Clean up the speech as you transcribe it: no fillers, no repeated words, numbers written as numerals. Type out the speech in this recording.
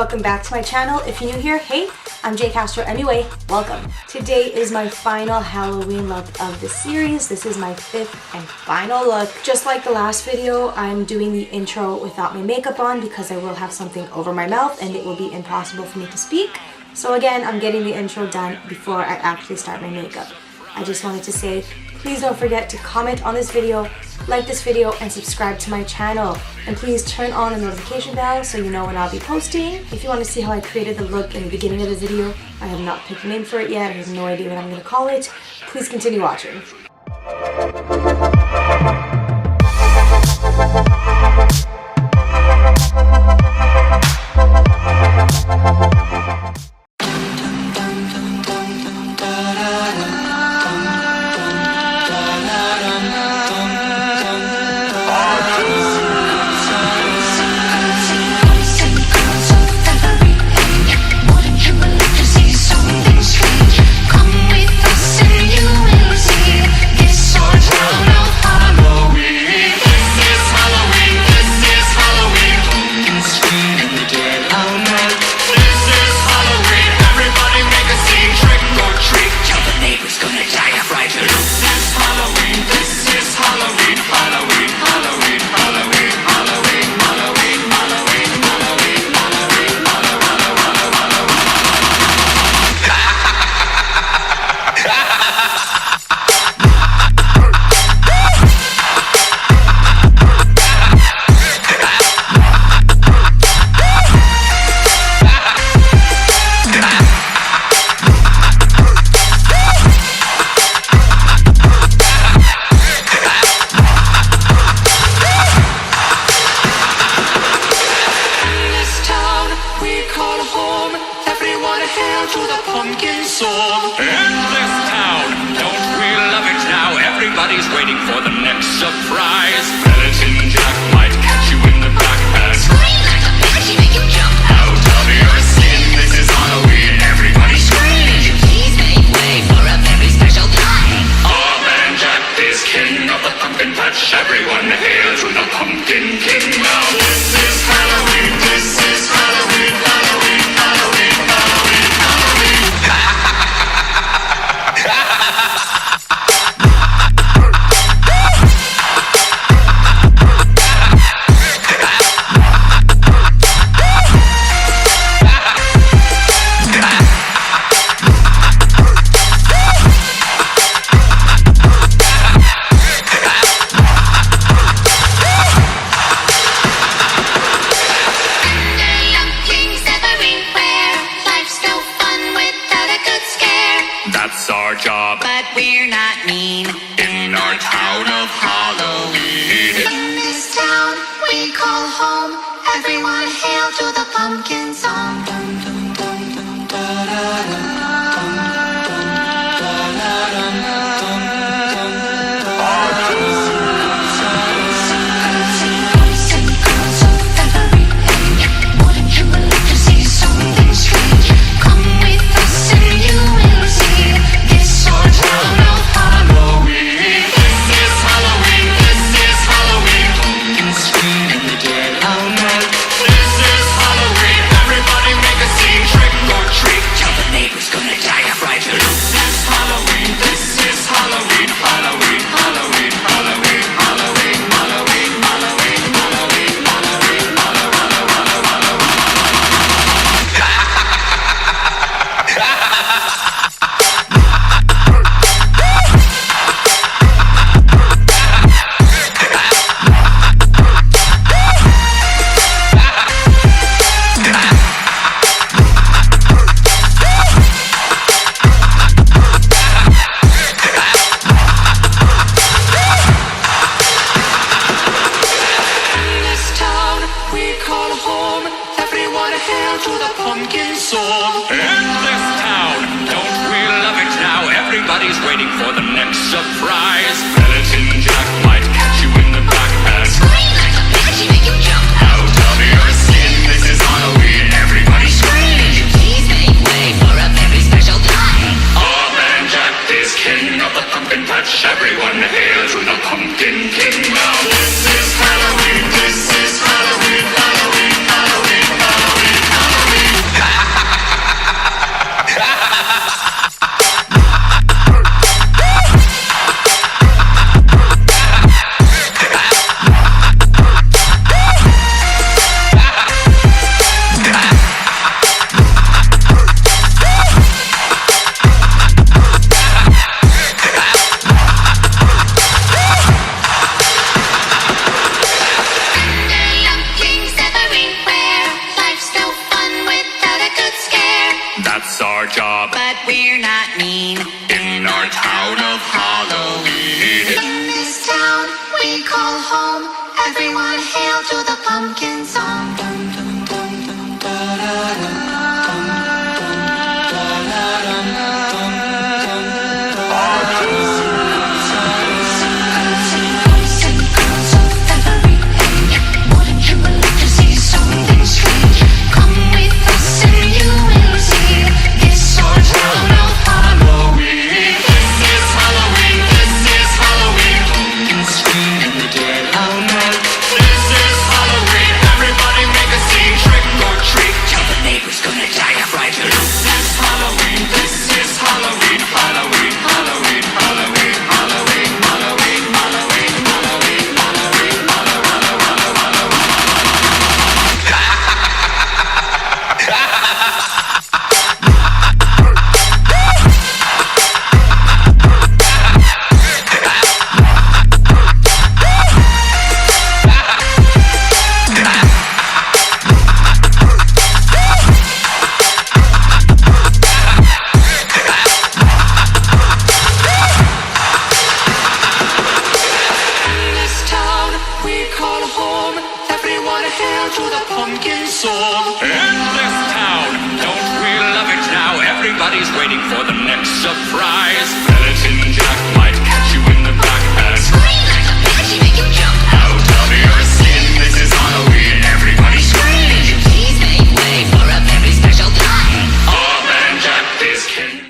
welcome back to my channel. If you're new here, hey, I'm Jay Castro. Anyway, welcome. Today is my final Halloween look of the series. This is my 5th and final look. Just like the last video, I'm doing the intro without my makeup on because I will have something over my mouth and it will be impossible for me to speak. So again, I'm getting the intro done before I actually start my makeup. I just wanted to say, please don't forget to comment on this video, like this video, and subscribe to my channel. And please turn on the notification bell so you know when I'll be posting. If you want to see how I created the look in the beginning of the video, I have not picked a name for it yet. I have no idea what I'm going to call it. Please continue watching. Everybody's waiting for the next surprise. Skeleton Jack might catch you in the back and scream like a banshee, make you jump out of your skin. This is Halloween, everybody scream. Please make way for a very special time. Our man Jack is king of the pumpkin patch. Everyone hail to the pumpkin king now. This is Halloween, this is Halloween, Halloween, Halloween, Halloween, Halloween. That's our job, but we're not mean in our town of Halloween. In this town we call home. Everyone hail to the pumpkin song. Everybody's waiting for the next surprise. Skeleton Jack might catch you in the back and scream like a banshee, make you jump out of your skin. This is Halloween, everybody scream. Please make way for a very special time. Our man Jack is king of the pumpkin patch. Everyone hail to the pumpkin king now. This is Halloween, this is Halloween, Halloween, Halloween, Halloween, Halloween. That's our job. But we're not mean. In our town of Halloween. In this town we call home. Everyone hail to the pumpkin song. Dum, dum, dum, dum, da, da, da. Everybody's waiting for the next surprise. Skeleton Jack